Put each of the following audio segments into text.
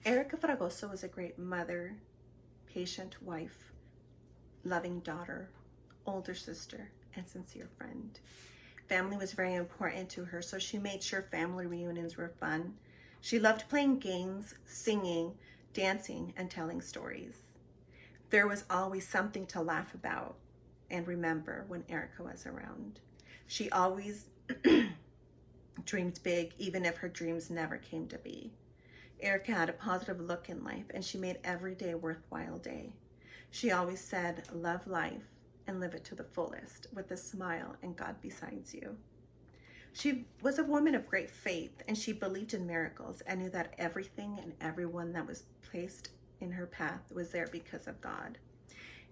Erica Fragoso was a great mother, patient wife, loving daughter, older sister, and sincere friend. Family was very important to her, so she made sure family reunions were fun. She loved playing games, singing, dancing, and telling stories. There was always something to laugh about and remember when Erica was around. She always dreamed big, even if her dreams never came to be. Erica had a positive look in life, and she made every day a worthwhile day. She always said, love life and live it to the fullest with a smile and God besides you. She was a woman of great faith, and she believed in miracles and knew that everything and everyone that was placed in her path was there because of God.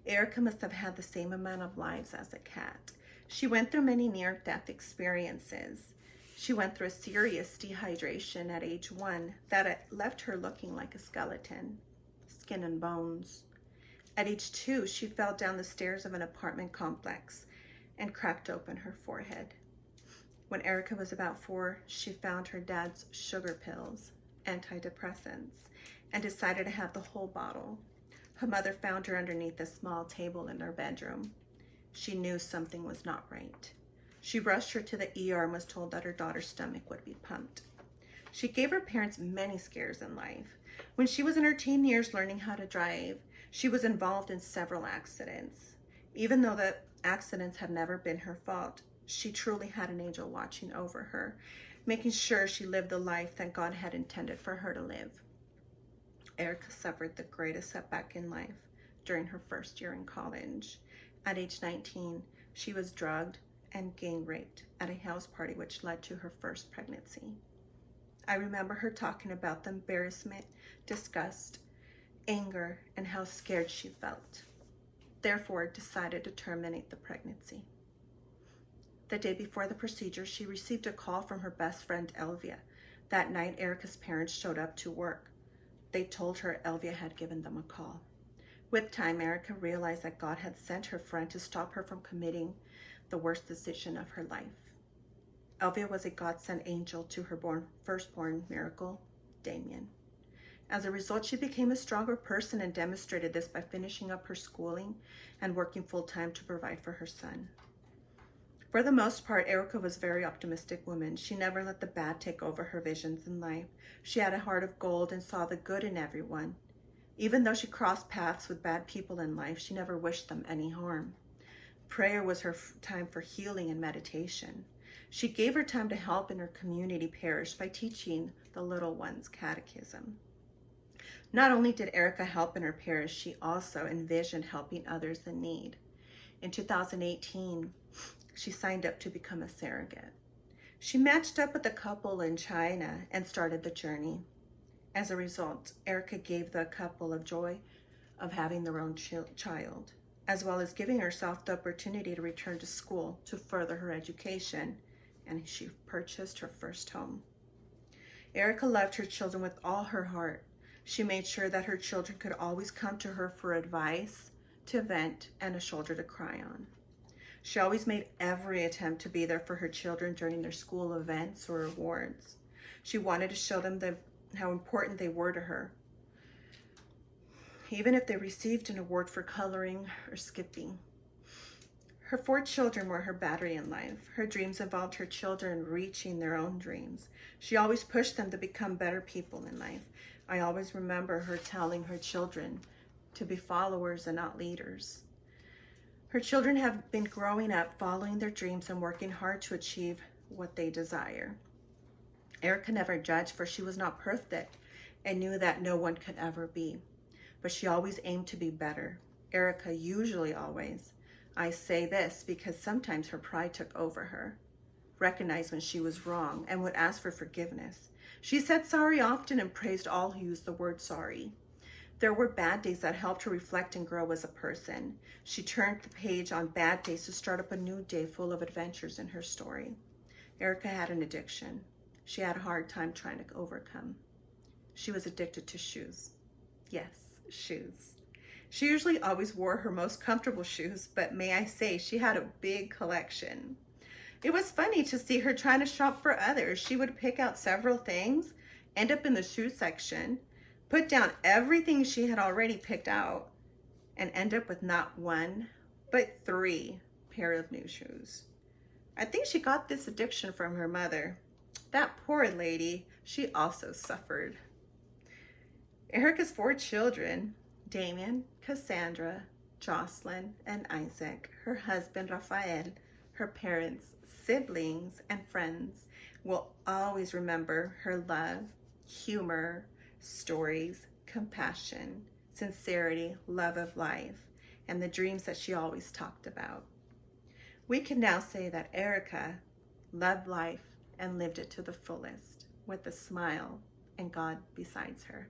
Erica must have had the same amount of lives as a cat. She went through many near-death experiences. She went through a serious dehydration at age 1 that left her looking like a skeleton, skin and bones. At age 2, she fell down the stairs of an apartment complex and cracked open her forehead. When Erica was about 4, she found her dad's sugar pills, antidepressants, and decided to have the whole bottle. Her mother found her underneath a small table in her bedroom. She knew something was not right. She rushed her to the ER and was told that her daughter's stomach would be pumped. She gave her parents many scares in life. When she was in her teen years learning how to drive, she was involved in several accidents. Even though the accidents had never been her fault, she truly had an angel watching over her, making sure she lived the life that God had intended for her to live. Erica suffered the greatest setback in life during her first year in college. At age 19, she was drugged and gang raped at a house party, which led to her first pregnancy. I remember her talking about the embarrassment, disgust, anger, and how scared she felt. Therefore, decided to terminate the pregnancy. The day before the procedure, she received a call from her best friend, Elvia. That night, Erica's parents showed up to work. They told her Elvia had given them a call. With time, Erica realized that God had sent her friend to stop her from committing the worst decision of her life. Elvia was a God-sent angel to her firstborn miracle, Damien. As a result, she became a stronger person and demonstrated this by finishing up her schooling and working full-time to provide for her son. For the most part, Erica was a very optimistic woman. She never let the bad take over her visions in life. She had a heart of gold and saw the good in everyone. Even though she crossed paths with bad people in life, she never wished them any harm. Prayer was her time for healing and meditation. She gave her time to help in her community parish by teaching the little ones catechism. Not only did Erica help in her parish, she also envisioned helping others in need. In 2018, she signed up to become a surrogate. She matched up with a couple in China and started the journey. As a result, Erica gave the couple of joy of having their own child, as well as giving herself the opportunity to return to school to further her education, and she purchased her first home. Erica loved her children with all her heart. She made sure that her children could always come to her for advice, to vent, and a shoulder to cry on. She always made every attempt to be there for her children during their school events or awards. She wanted to show them how important they were to her, even if they received an award for coloring or skipping. Her 4 children were her battery in life. Her dreams involved her children reaching their own dreams. She always pushed them to become better people in life. I always remember her telling her children to be followers and not leaders. Her children have been growing up, following their dreams and working hard to achieve what they desire. Erica never judged, for she was not perfect and knew that no one could ever be. But she always aimed to be better. Erica usually always. I say this because sometimes her pride took over her, recognized when she was wrong, and would ask for forgiveness. She said sorry often and praised all who used the word sorry. There were bad days that helped her reflect and grow as a person. She turned the page on bad days to start up a new day full of adventures in her story. Erica had an addiction. She had a hard time trying to overcome. She was addicted to shoes. Yes, shoes. She usually always wore her most comfortable shoes, but may I say, she had a big collection. It was funny to see her trying to shop for others. She would pick out several things, end up in the shoe section, put down everything she had already picked out, and end up with not one, but 3 pair of new shoes. I think she got this addiction from her mother. That poor lady, she also suffered. Erica's 4 children, Damien, Cassandra, Jocelyn, and Isaac, her husband Raphael, her parents, siblings, and friends will always remember her love, humor, stories, compassion, sincerity, love of life, and the dreams that she always talked about. We can now say that Erica loved life and lived it to the fullest with a smile and God besides her.